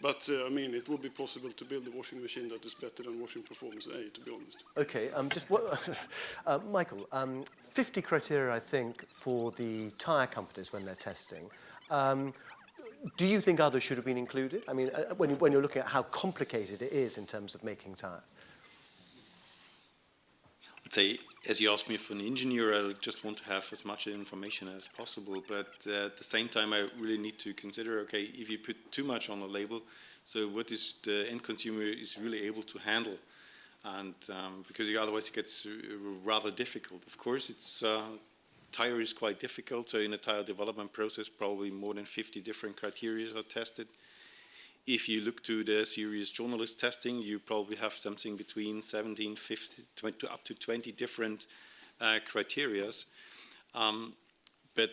But I mean, it would be possible to build a washing machine that is better than washing performance A, to be honest. Okay, just what, Michael, 50 criteria, I think, for the tyre companies when they're testing. Do you think others should have been included? I mean, when you're looking at how complicated it is in terms of making tyres. I'd say, as you asked me, for an engineer, I just want to have as much information as possible. But at the same time, I really need to consider, okay, if you put too much on the label, so what is the end consumer is really able to handle? And because otherwise it gets rather difficult. Of course, tire is quite difficult. So in a tire development process, probably more than 50 different criteria are tested. If you look to the serious journalist testing, you probably have something between 17, 50, 20, up to 20 different criteria. But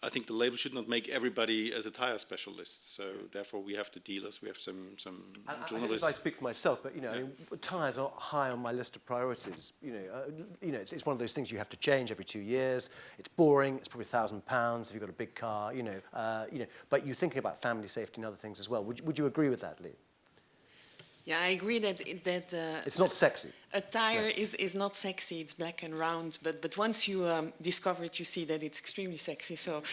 I think the label should not make everybody as a tire specialist. So therefore, we have the dealers, we have some journalists. I speak for myself, but you know, I mean, tyres are high on my list of priorities. You know, it's one of those things you have to change every 2 years. It's boring. It's probably £1,000 if you've got a big car. You know. But you're thinking about family safety and other things as well. Would you agree with that, Lee? Yeah, I agree that it's not sexy. A tire is not sexy. It's black and round, but once you discover it, you see that it's extremely sexy. So,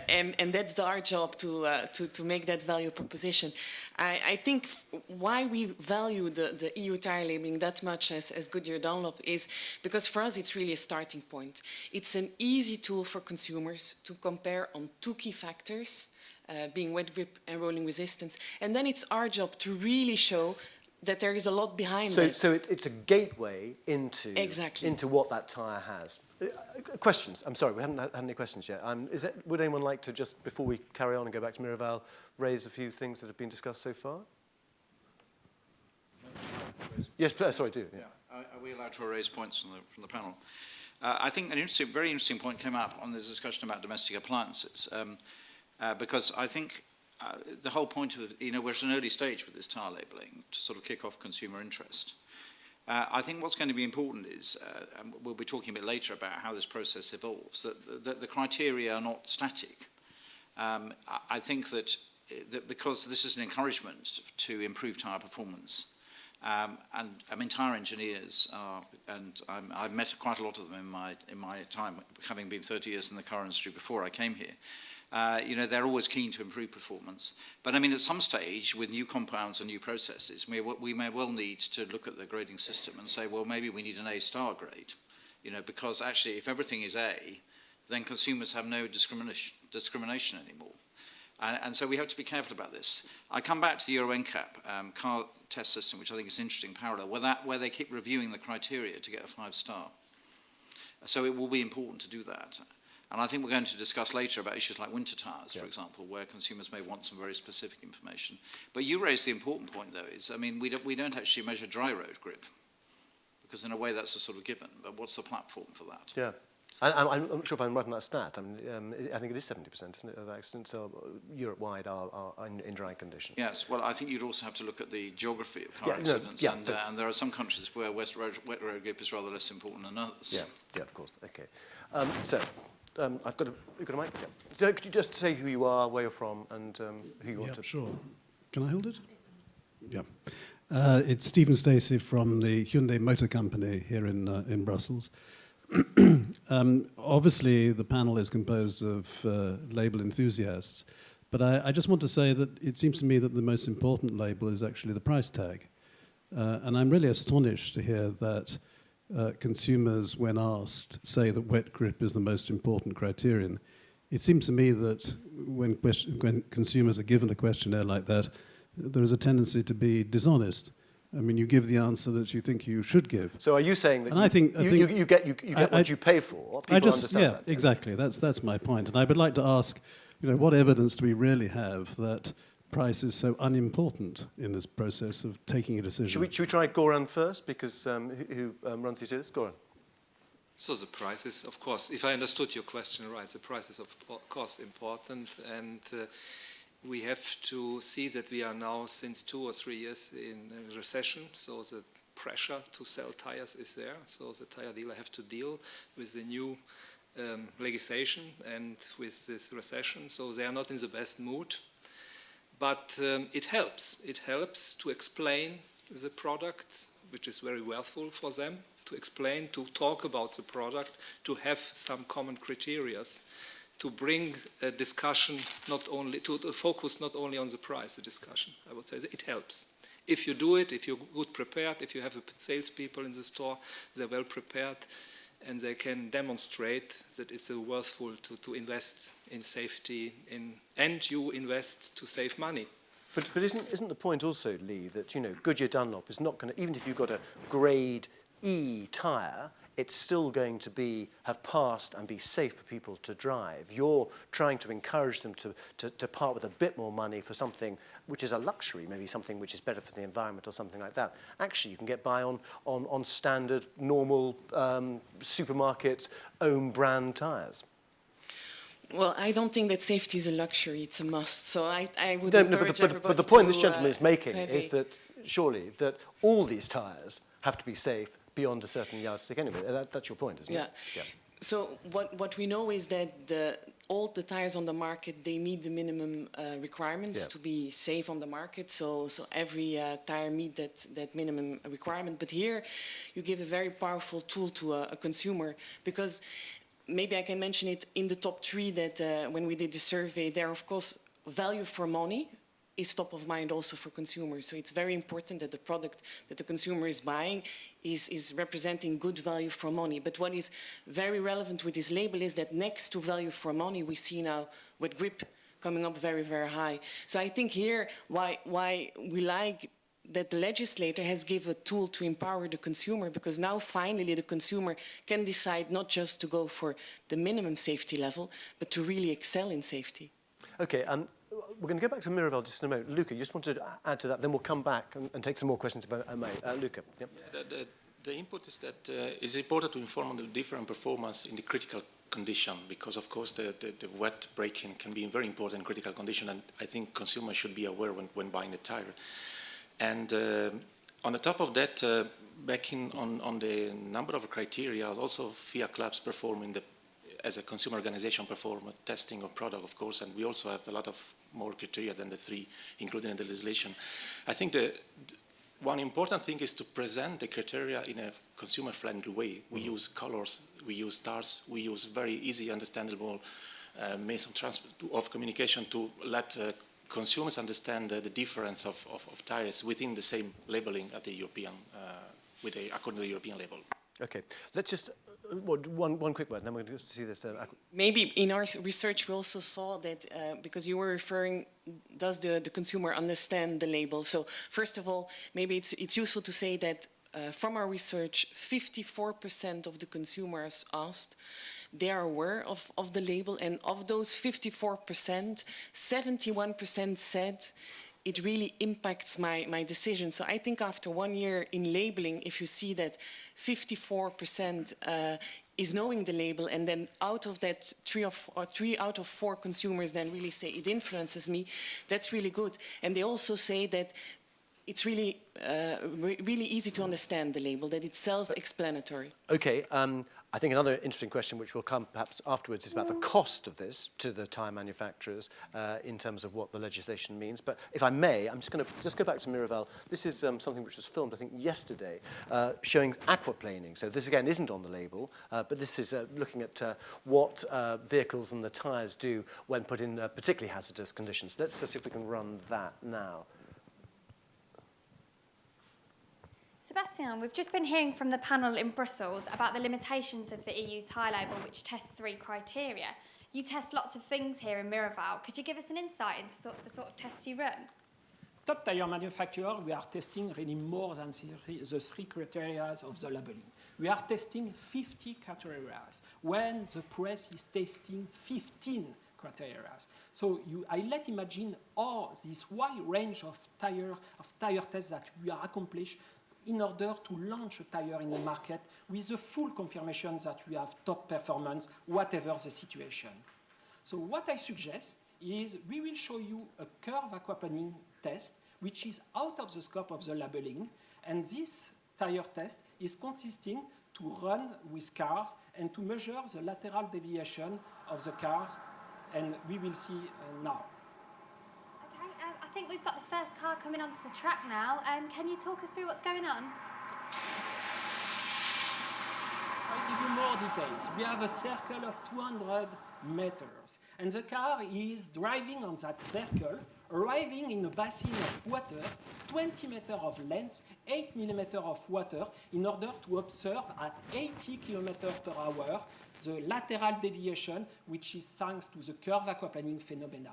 and that's our job to make that value proposition. I think why we value the EU tire labeling that much as Goodyear Dunlop is because for us it's really a starting point. It's an easy tool for consumers to compare on 2 key factors. Being wet grip and rolling resistance. And then it's our job to really show that there is a lot behind it. So it's a gateway into what that tyre has. Questions? I'm sorry, we haven't had any questions yet. Would anyone like to just, before we carry on and go back to Miraval, raise a few things that have been discussed so far? Yes, sorry, do. Yeah. Are we allowed to raise points from the panel? I think very interesting point came up on the discussion about domestic appliances. Because I think the whole point of, we're at an early stage with this tire labelling to sort of kick off consumer interest. I think what's going to be important is, and we'll be talking a bit later about how this process evolves, that the criteria are not static. I think that because this is an encouragement to improve tyre performance, and I mean tyre engineers and I've met quite a lot of them in my time, having been 30 years in the car industry before I came here. They're always keen to improve performance. But I mean, at some stage, with new compounds and new processes, we may well need to look at the grading system and say, well, maybe we need an A-star grade. Because actually, if everything is A, then consumers have no discrimination anymore. And so we have to be careful about this. I come back to the Euro NCAP car test system, which I think is an interesting parallel, where they keep reviewing the criteria to get a 5-star. So it will be important to do that. And I think we're going to discuss later about issues like winter tyres, for example, where consumers may want some very specific information. But you raised the important point, though, is, I mean, we don't actually measure dry road grip, because in a way that's a sort of given. But what's the platform for that? Yeah. I'm not sure if I'm right on that stat. I think it is 70%, isn't it, of accidents Europe-wide are in dry condition. Yes, well, I think you'd also have to look at the geography of car accidents. And there are some countries where wet road grip is rather less important than others. Yeah, of course. Okay. You've got a mic? Yeah. Could you just say who you are, where you're from, and who you want to... Sure. Can I hold it? Yeah. It's Stephen Stacey from the Hyundai Motor Company here in Brussels. Obviously, the panel is composed of label enthusiasts, but I just want to say that it seems to me that the most important label is actually the price tag. And I'm really astonished to hear that consumers, when asked, say that wet grip is the most important criterion. It seems to me that when consumers are given a questionnaire like that, there is a tendency to be dishonest. I mean, you give the answer that you think you should give. So are you saying that you get what you pay for? People understand that. Yeah, exactly. That's my point. And I would like to ask, what evidence do we really have that price is so unimportant in this process of taking a decision? Should we try Goran first, because who runs these is? Goran. So the price is, of course, if I understood your question right, the price is of course important, and we have to see that we are now since 2 or 3 years in a recession, so the pressure to sell tires is there, so the tire dealer have to deal with the new legislation and with this recession, so they are not in the best mood. But it helps. It helps to explain the product, which is very helpful for them, to explain, to talk about the product, to have some common criteria, to bring a discussion not only, to focus not only on the price, the discussion. I would say that it helps. If you do it, if you're good prepared, if you have salespeople in the store, they're well prepared, and they can demonstrate that it's worthwhile to invest in safety, and you invest to save money. But isn't the point also, Lee, that, you know, Goodyear Dunlop is not going to, even if you've got a grade E tyre, it's still going to have passed and be safe for people to drive. You're trying to encourage them to part with a bit more money for something which is a luxury, maybe something which is better for the environment or something like that. Actually, you can get by on standard, normal supermarket, own brand tyres. Well, I don't think that safety is a luxury, it's a must. So I would No, encourage everybody but the point this to, gentleman is making to is that, surely, that all these tyres have to be safe beyond a certain yardstick anyway. That's your point, isn't it? Yeah. So what we know is that all the tires on the market, they meet the minimum requirements to be safe on the market. So every tire meet that minimum requirement. But here you give a very powerful tool to a consumer, because maybe I can mention it in the top three that when we did the survey, there, of course, value for money is top of mind also for consumers. So it's very important that the product that the consumer is buying is representing good value for money. But what is very relevant with this label is that next to value for money, we see now with grip coming up very, very high. So I think here why we like that the legislator has given a tool to empower the consumer, because now finally the consumer can decide not just to go for the minimum safety level, but to really excel in safety. Okay, we're going to go back to Miraval just in a moment. Luca, you just wanted to add to that, then we'll come back and take some more questions if I may. Luca. Yep. The input is that it's important to inform on the different performance in the critical condition, because of course the wet braking can be in very important critical condition, and I think consumers should be aware when buying a tire. And on the top of that, backing on the number of criteria, also FIA clubs perform as a consumer organization perform testing of product, of course, and we also have a lot of more criteria than the three included in the legislation. I think one important thing is to present the criteria in a consumer-friendly way. We use colors, we use stars, we use very easy, understandable means of communication to let consumers understand the difference of tires within the same labeling at the European, according to the European label. Okay, let's just one quick word, then we're going to see this. Maybe in our research we also saw that because you were referring, does the consumer understand the label? So first of all, maybe it's useful to say that from our research, 54% of the consumers asked, they are aware of the label, and of those 54%, 71% said it really impacts my decision. So I think after 1 year in labeling, if you see that 54% is knowing the label, and then out of that, 3 out of 4 consumers then really say it influences me, that's really good. And they also say that it's really, really easy to understand the label, that it's self-explanatory. Okay, I think another interesting question, which will come perhaps afterwards, is about the cost of this to the tyre manufacturers in terms of what the legislation means. But if I may, I'm just going to go back to Miraval. This is something which was filmed, I think, yesterday, showing aquaplaning. So this, again, isn't on the label, but this is looking at what vehicles and the tyres do when put in particularly hazardous conditions. Let's just see if we can run that now. Sebastian, we've just been hearing from the panel in Brussels about the limitations of the EU tyre label, which tests 3 criteria. You test lots of things here in Miraval. Could you give us an insight into the sort of tests you run? Top tire manufacturer, we are testing really more than the 3 criteria of the labeling. We are testing 50 criteria, when the press is testing 15 criteria. So I let imagine all this wide range of tire tests that we are accomplished in order to launch a tire in the market with the full confirmation that we have top performance, whatever the situation. So what I suggest is we will show you a curve aquaplaning test, which is out of the scope of the labeling, and this tire test is consisting to run with cars and to measure the lateral deviation of the cars, and we will see now. Okay, I think we've got the first car coming onto the track now. Can you talk us through what's going on? I'll give you more details. We have a circle of 200 meters, and the car is driving on that circle, arriving in a basin of water, 20 meters of length, 8 millimeters of water, in order to observe at 80 kilometers per hour the lateral deviation, which is thanks to the curve aquaplaning phenomena.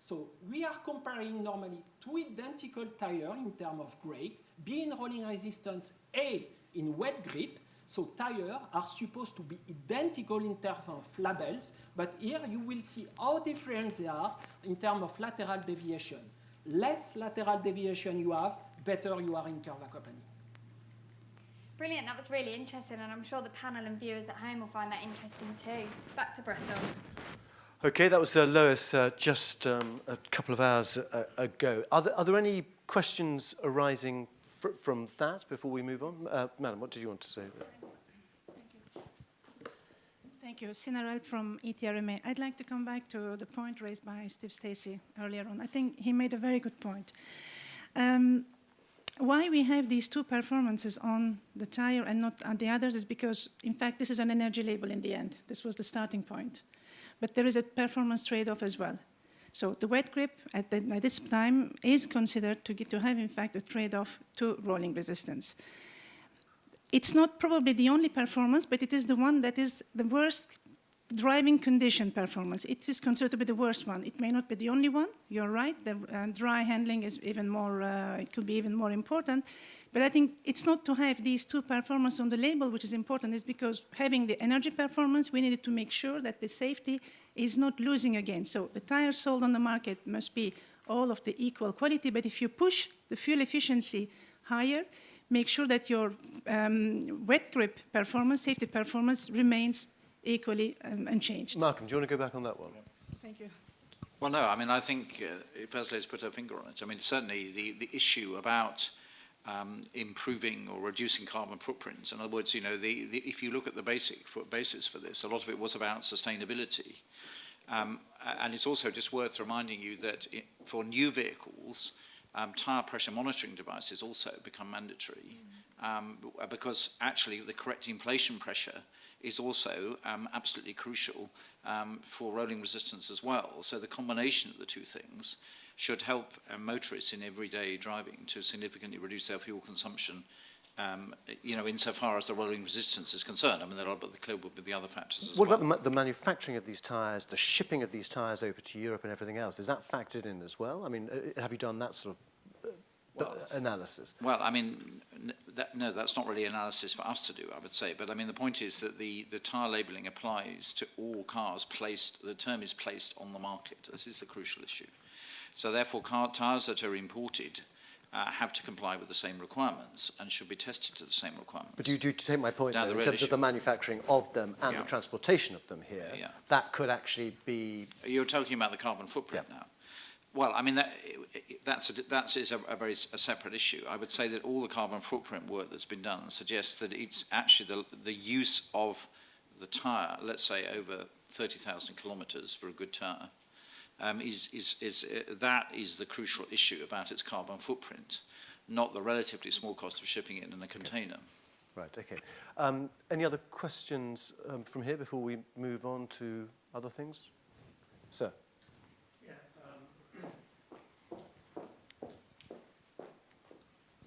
So we are comparing normally two identical tires in terms of grade, B in rolling resistance, A in wet grip. So tires are supposed to be identical in terms of labels, but here you will see how different they are in terms of lateral deviation. Less lateral deviation you have, better you are in curve aquaplaning. Brilliant, that was really interesting, and I'm sure the panel and viewers at home will find that interesting too. Back to Brussels. Okay, that was Lois just a couple of hours ago. Are there any questions arising from that before we move on? Madam, what did you want to say? Thank you. Sinarel from ETRMA. I'd like to come back to the point raised by Steve Stacey earlier on. I think he made a very good point. Why we have these two performances on the tire and not on the others is because, in fact, this is an energy label in the end. This was the starting point. But there is a performance trade-off as well. So the wet grip at this time is considered to have, in fact, a trade-off to rolling resistance. It's not probably the only performance, but it is the one that is the worst driving condition performance. It is considered to be the worst one. It may not be the only one. You're right. The dry handling is even more, it could be even more important. But I think it's not to have these two performances on the label, which is important, is because having the energy performance, we needed to make sure that the safety is not losing again. So the tires sold on the market must be all of the equal quality, but if you push the fuel efficiency higher, make sure that your wet grip performance, safety performance remains equally unchanged. Malcolm, do you want to go back on that one? Thank you. Well, no, I mean, I think First Lady's put her finger on it. I mean, certainly the issue about improving or reducing carbon footprints. In other words, you know, if you look at the basis for this, a lot of it was about sustainability. And it's also just worth reminding you that for new vehicles, tyre pressure monitoring devices also become mandatory because actually the correct inflation pressure is also absolutely crucial for rolling resistance as well. So the combination of the two things should help motorists in everyday driving to significantly reduce their fuel consumption, you know, insofar as the rolling resistance is concerned. I mean, there are the other factors as well. What about the manufacturing of these tyres, the shipping of these tyres over to Europe and everything else? Is that factored in as well? I mean, have you done that sort of analysis? Well, I mean, no, that's not really analysis for us to do, I would say. But I mean, the point is that the tyre labelling applies to all cars placed, the term is placed on the market. This is the crucial issue. So therefore, tyres that are imported have to comply with the same requirements and should be tested to the same requirements. But you do take my point, though, in terms of the manufacturing of them and the transportation of them here, that could actually be... You're talking about the carbon footprint now. Well, I mean, that is a very separate issue. I would say that all the carbon footprint work that's been done suggests that it's actually the use of the tyre, let's say over 30,000 kilometres for a good tyre, that is the crucial issue about its carbon footprint, not the relatively small cost of shipping it in a container. Right, okay. Any other questions from here before we move on to other things? Sir.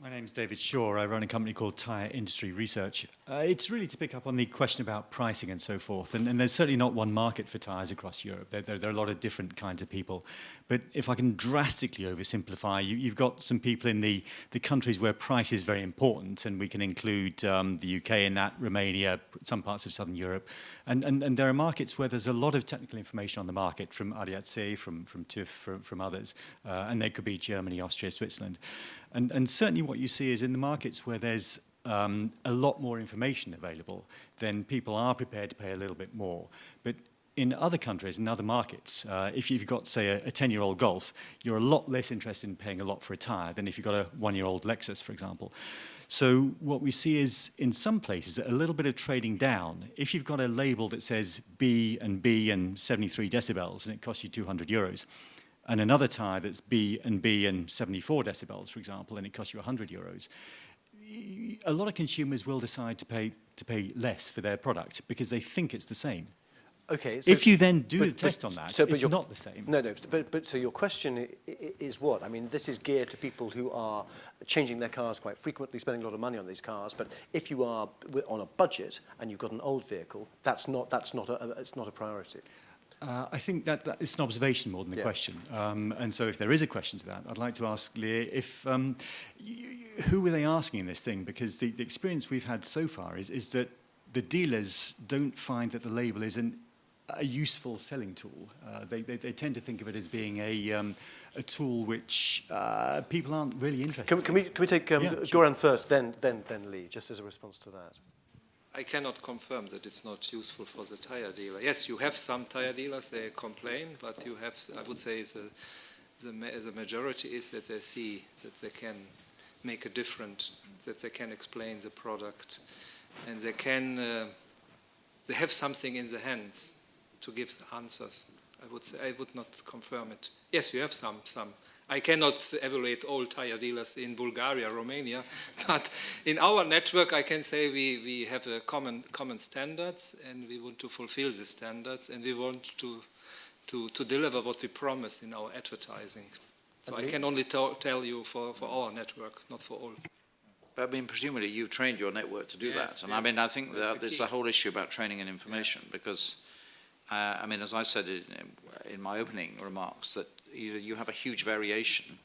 My name's David Shaw. I run a company called Tyre Industry Research. It's really to pick up on the question about pricing and so forth. And there's certainly not one market for tyres across Europe. There are a lot of different kinds of people. But if I can drastically oversimplify, you've got some people in the countries where price is very important, and we can include the UK in that, Romania, some parts of southern Europe. And there are markets where there's a lot of technical information on the market from ADAC, from TÜV, from others. And they could be Germany, Austria, Switzerland. And certainly what you see is in the markets where there's a lot more information available, then people are prepared to pay a little bit more. But in other countries, in other markets, if you've got, say, a 10-year-old Golf, you're a lot less interested in paying a lot for a tyre than if you've got a 1-year-old Lexus, for example. So what we see is, in some places, a little bit of trading down. If you've got a label that says B and 73 decibels, and it costs you €200, and another tyre that's B and 74 decibels, for example, and it costs you €100, a lot of consumers will decide to pay less for their product because they think it's the same. Okay. So, if you then do the test on that, it's not the same. No, but so your question is what? I mean, this is geared to people who are changing their cars quite frequently, spending a lot of money on these cars. But if you are on a budget and you've got an old vehicle, it's not a priority. I think that it's an observation more than a question. And so if there is a question to that, I'd like to ask Leah, if, who were they asking in this thing? Because the experience we've had so far is that the dealers don't find that the label is a useful selling tool. They tend to think of it as being a tool which people aren't really interested in. Can we take Goran first, then Lee, just as a response to that? I cannot confirm that it's not useful for the tire dealer. Yes, you have some tire dealers, they complain, but you have, I would say, the majority is that they see that they can make a difference, that they can explain the product, and they have something in their hands to give the answers. I would say, I would not confirm it. Yes, you have some. I cannot evaluate all tire dealers in Bulgaria, Romania, but in our network, I can say we have a common standards, and we want to fulfill the standards, and we want to deliver what we promise in our advertising. So I can only tell you for our network, not for all. But I mean, presumably you've trained your network to do that. And I mean, I think that there's the whole issue about training and information, because I mean, as I said in my opening remarks, that you have a huge variation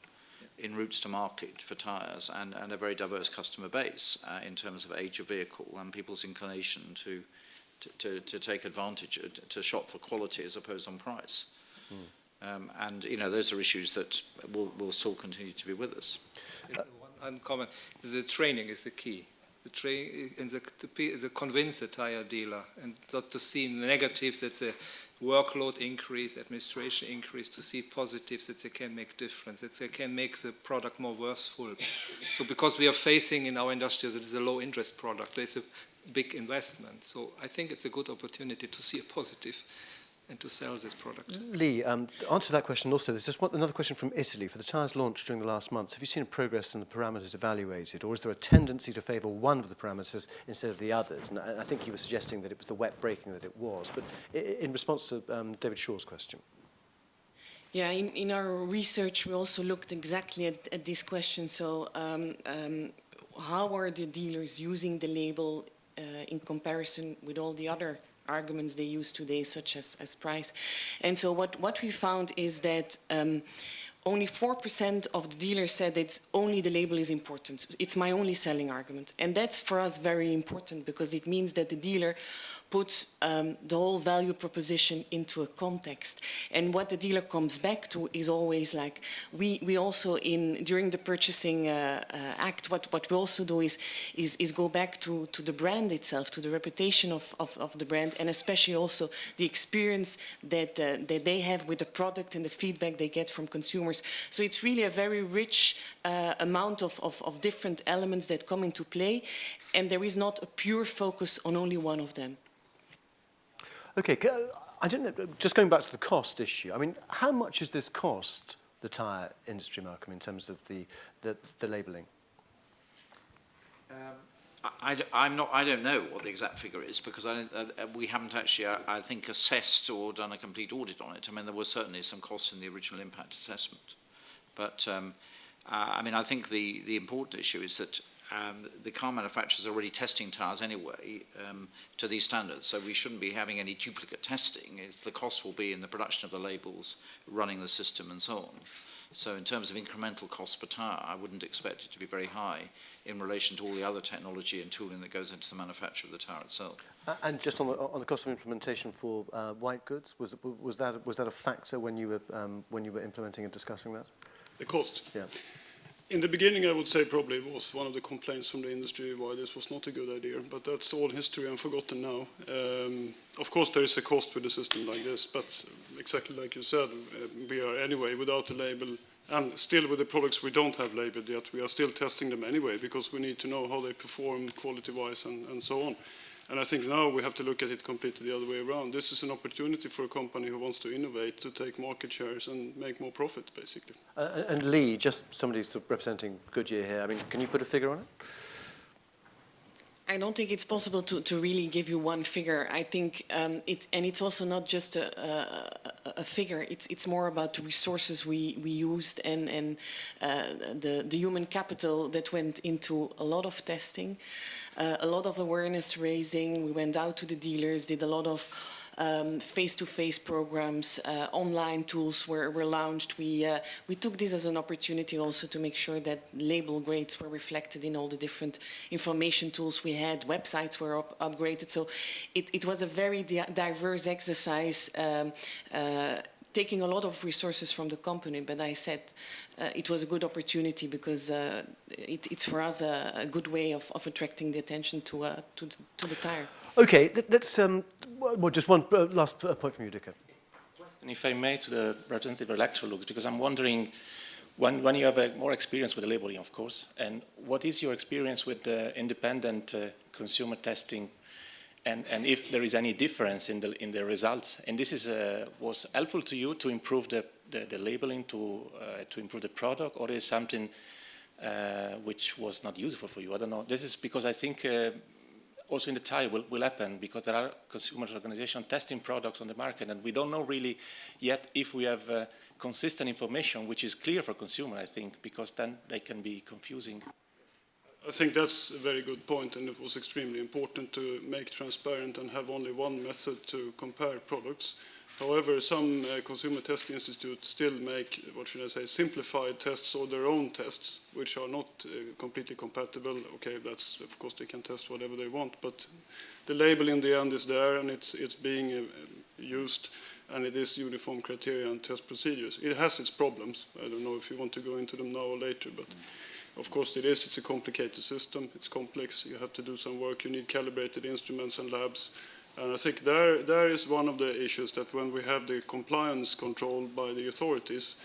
in routes to market for tyres and a very diverse customer base in terms of age of vehicle and people's inclination to take advantage, to shop for quality as opposed on price. And, those are issues that will still continue to be with us. One comment, the training is the key. The training and to convince the tire dealer and not to see negatives, that the workload increase, administration increase, to see positives, that they can make difference, that they can make the product more worthwhile. So because we are facing in our industry that it's a low interest product, there's a big investment. So I think it's a good opportunity to see a positive and to sell this product. Lee, answer that question also. There's just another question from Italy. For the tyres launched during the last months, have you seen progress in the parameters evaluated, or is there a tendency to favour one of the parameters instead of the others? And I think he was suggesting that it was the wet braking that it was. But in response to David Shaw's question. Yeah, in our research, we also looked exactly at this question. So how are the dealers using the label in comparison with all the other arguments they use today, such as price? And so what we found is that only 4% of the dealers said that only the label is important. It's my only selling argument. And that's for us very important, because it means that the dealer puts the whole value proposition into a context. And what the dealer comes back to is always like, we also during the purchasing act, what we also do is go back to the brand itself, to the reputation of the brand, and especially also the experience that they have with the product and the feedback they get from consumers. So it's really a very rich amount of different elements that come into play, and there is not a pure focus on only one of them. Okay, I don't know, just going back to the cost issue, I mean, how much does this cost the tyre industry, Malcolm, in terms of the labelling? I don't know what the exact figure is, because we haven't actually, I think, assessed or done a complete audit on it. I mean, there was certainly some costs in the original impact assessment. But, I mean, I think the important issue is that the car manufacturers are already testing tyres anyway to these standards, so we shouldn't be having any duplicate testing. The cost will be in the production of the labels, running the system and so on. So in terms of incremental cost per tyre, I wouldn't expect it to be very high in relation to all the other technology and tooling that goes into the manufacture of the tyre itself. And just on the cost of implementation for white goods, was that a factor when you were implementing and discussing that? The cost? Yeah. In the beginning, I would say probably it was one of the complaints from the industry why this was not a good idea, but that's all history and forgotten now. Of course, there is a cost with a system like this, but exactly like you said, we are anyway without a label, and still with the products we don't have labeled yet, we are still testing them anyway because we need to know how they perform quality-wise and so on. And I think now we have to look at it completely the other way around. This is an opportunity for a company who wants to innovate, to take market shares and make more profit, basically. And Lee, just somebody sort of representing Goodyear here, I mean, can you put a figure on it? I don't think it's possible to really give you one figure. I think it's also not just a figure. It's more about the resources we used and the human capital that went into a lot of testing, a lot of awareness raising. We went out to the dealers, did a lot of face-to-face programs, online tools were launched. We took this as an opportunity also to make sure that label grades were reflected in all the different information tools we had. Websites were upgraded. So it was a very diverse exercise, taking a lot of resources from the company. But I said it was a good opportunity because it's for us a good way of attracting the attention to the tire. Okay, let's, well, just one last point from you, Dicker. And if I may, to the representative of Electrolux, because I'm wondering, when you have more experience with the labeling, of course, and what is your experience with the independent consumer testing, and if there is any difference in the results? And this was helpful to you to improve the labeling, to improve the product, or is something which was not useful for you? I don't know. This is because I think also in the tire will happen, because there are consumer organizations testing products on the market, and we don't know really yet if we have consistent information which is clear for consumer, I think, because then they can be confusing. I think that's a very good point, and it was extremely important to make transparent and have only one method to compare products. However, some consumer testing institutes still make, what should I say, simplified tests or their own tests, which are not completely compatible. Okay, that's, of course, they can test whatever they want, but the label in the end is there, and it's being used, and it is uniform criteria and test procedures. It has its problems. I don't know if you want to go into them now or later, but of course it is. It's a complicated system. It's complex. You have to do some work. You need calibrated instruments and labs. And I think there is one of the issues, that when we have the compliance controlled by the authorities,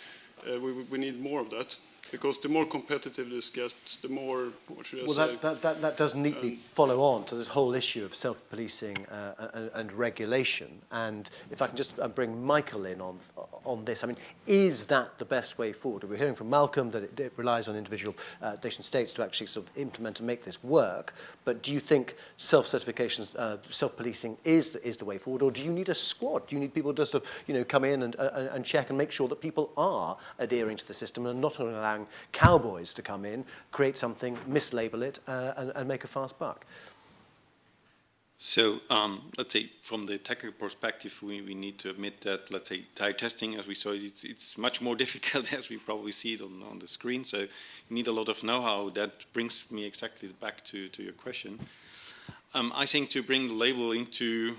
we need more of that. Because the more competitive this gets, the more, what should I say? Well, that does neatly follow on to this whole issue of self-policing and regulation. And if I can just bring Michael in on this, I mean, is that the best way forward? We're hearing from Malcolm that it relies on individual nation states to actually sort of implement and make this work. But do you think self-certifications, self-policing is the way forward, or do you need a squad? Do you need people to sort of, come in and check and make sure that people are adhering to the system and not allowing cowboys to come in, create something, mislabel it, and make a fast buck? So let's say from the technical perspective, we need to admit that, let's say, tire testing, as we saw, it's much more difficult as we probably see it on the screen. So you need a lot of know-how. That brings me exactly back to your question. I think to bring the label into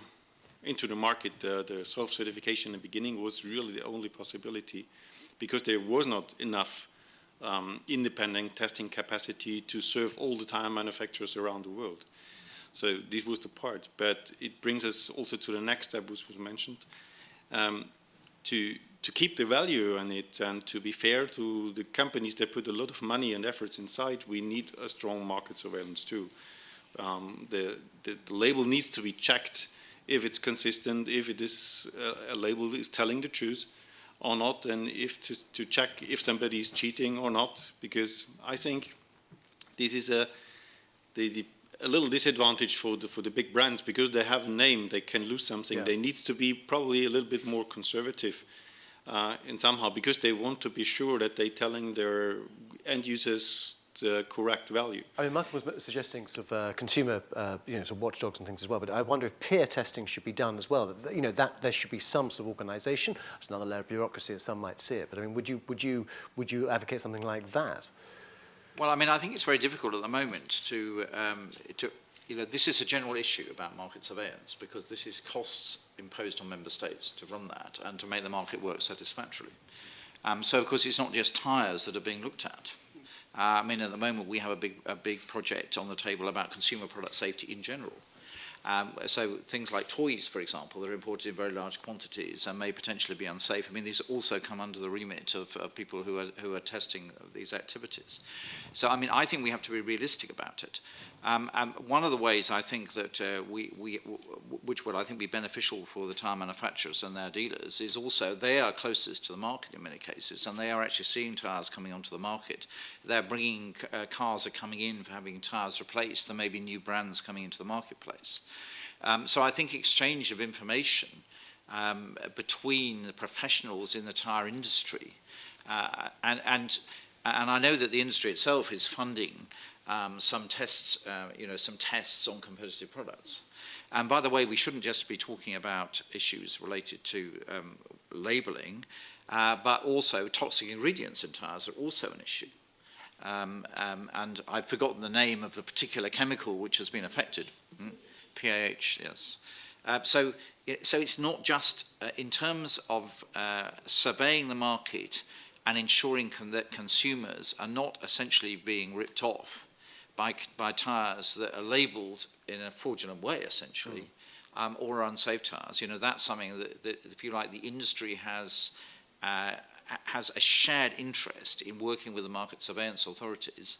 the market, the self-certification in the beginning was really the only possibility, because there was not enough independent testing capacity to serve all the tire manufacturers around the world. So this was the part, but it brings us also to the next step, which was mentioned, to keep the value in it and to be fair to the companies that put a lot of money and efforts inside. We need a strong market surveillance too. The label needs to be checked if it's consistent, if it is a label is telling the truth or not, and if to check if somebody is cheating or not, because I think this is a little disadvantage for the big brands, because they have a name, they can lose something. Yeah. They need to be probably a little bit more conservative in somehow, because they want to be sure that they're telling their end users the correct value. I mean, Michael was suggesting sort of consumer, sort of watchdogs and things as well. But I wonder if peer testing should be done as well. That there should be some sort of organisation. That's another layer of bureaucracy, as some might see it. But I mean, would you advocate something like that? Well, I mean, I think it's very difficult at the moment to this is a general issue about market surveillance, because this is costs imposed on member states to run that and to make the market work satisfactorily. So, of course, it's not just tyres that are being looked at. I mean, at the moment we have a big project on the table about consumer product safety in general. So things like toys, for example, that are imported in very large quantities and may potentially be unsafe. I mean, these also come under the remit of people who are testing these activities. So, I mean, I think we have to be realistic about it. One of the ways I think that which would I think be beneficial for the tyre manufacturers and their dealers is also they are closest to the market in many cases, and they are actually seeing tyres coming onto the market. They're bringing cars are coming in for having tyres replaced. There may be new brands coming into the marketplace. So I think exchange of information between the professionals in the tyre industry and I know that the industry itself is funding some tests, some tests on competitive products. And by the way, we shouldn't just be talking about issues related to labelling, but also toxic ingredients in tyres are also an issue. And I've forgotten the name of the particular chemical which has been affected. PAH, yes. So it's not just in terms of surveying the market and ensuring that consumers are not essentially being ripped off by tyres that are labelled in a fraudulent way, essentially, or unsafe tyres. You know, that's something that, if you like, the industry has a shared interest in working with the market surveillance authorities.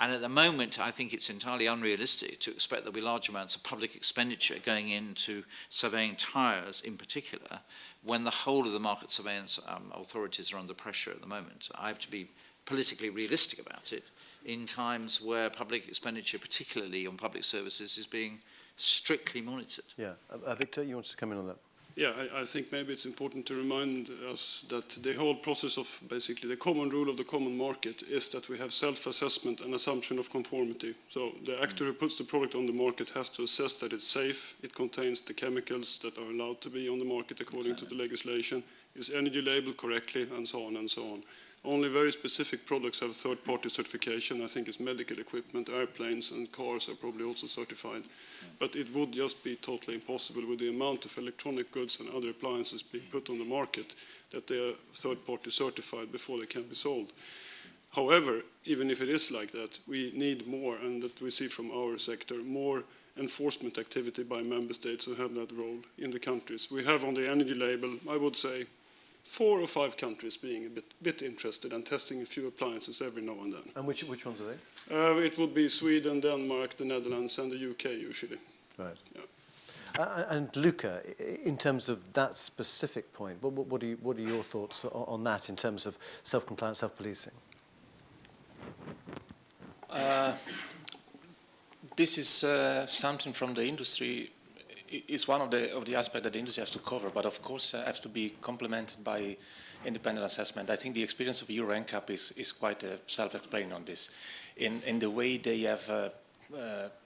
And at the moment, I think it's entirely unrealistic to expect there'll be large amounts of public expenditure going into surveying tyres in particular, when the whole of the market surveillance authorities are under pressure at the moment. I have to be politically realistic about it in times where public expenditure, particularly on public services, is being strictly monitored. Yeah. Victor, you want to come in on that? Yeah, I think maybe it's important to remind us that the whole process of basically the common rule of the common market is that we have self-assessment and assumption of conformity. So the actor who puts the product on the market has to assess that it's safe, it contains the chemicals that are allowed to be on the market according to the legislation, is energy labeled correctly, and so on and so on. Only very specific products have third-party certification. I think it's medical equipment, airplanes and cars are probably also certified. But it would just be totally impossible with the amount of electronic goods and other appliances being put on the market that they are third-party certified before they can be sold. However, even if it is like that, we need more, and that we see from our sector, more enforcement activity by member states who have that role in the countries. We have on the energy label, I would say, 4 or 5 countries being a bit interested and testing a few appliances every now and then. And which ones are they? It would be Sweden, Denmark, the Netherlands, and the UK usually. Right. Yeah. And Luca, in terms of that specific point, what are your thoughts on that in terms of self-compliance, self-policing? This is something from the industry. It's one of the aspects that the industry has to cover, but of course has to be complemented by independent assessment. I think the experience of Euro NCAP is quite self-explaining on this. In the way they have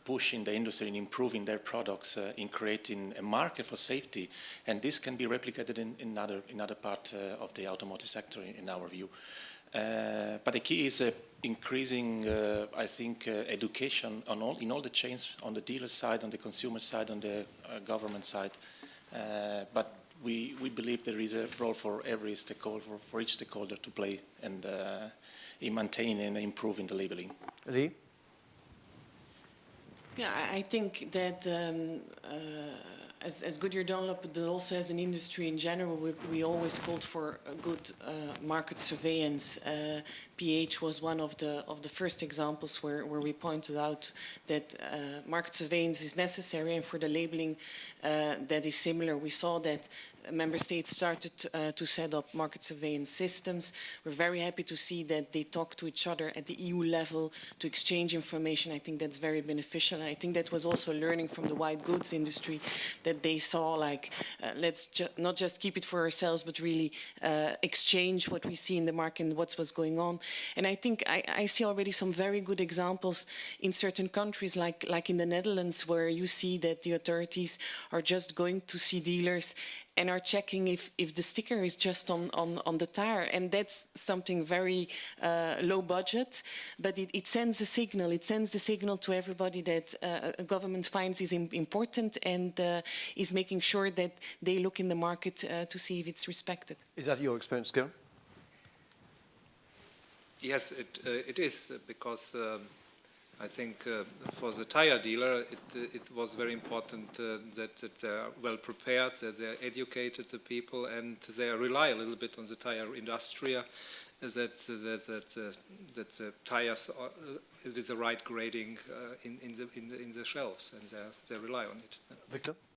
pushing the industry in improving their products, in creating a market for safety, and this can be replicated in other part of the automotive sector, in our view. But the key is increasing, I think, education in all the chains, on the dealer side, on the consumer side, on the government side. But we believe there is a role for every stakeholder, for each stakeholder to play, and in maintaining and improving the labeling. Lee? Yeah, I think that as Goodyear Dunlop, but also as an industry in general, we always called for a good market surveillance. PH was one of the first examples where we pointed out that market surveillance is necessary, and for the labeling that is similar, we saw that member states started to set up market surveillance systems. We're very happy to see that they talk to each other at the EU level to exchange information. I think that's very beneficial. And I think that was also learning from the white goods industry, that they saw like, let's not just keep it for ourselves, but really exchange what we see in the market and what was going on. And I think I see already some very good examples in certain countries, like in the Netherlands, where you see that the authorities are just going to see dealers and are checking if the sticker is just on the tire. And that's something very low budget, but it sends a signal. It sends the signal to everybody that a government finds is important and is making sure that they look in the market to see if it's respected. Is that your experience, Gil? Yes, it is, because I think for the tire dealer it was very important that they are well prepared, that they educated the people, and they rely a little bit on the tire industry, that the tires are with the right grading in the shelves, and they rely on it. Victor?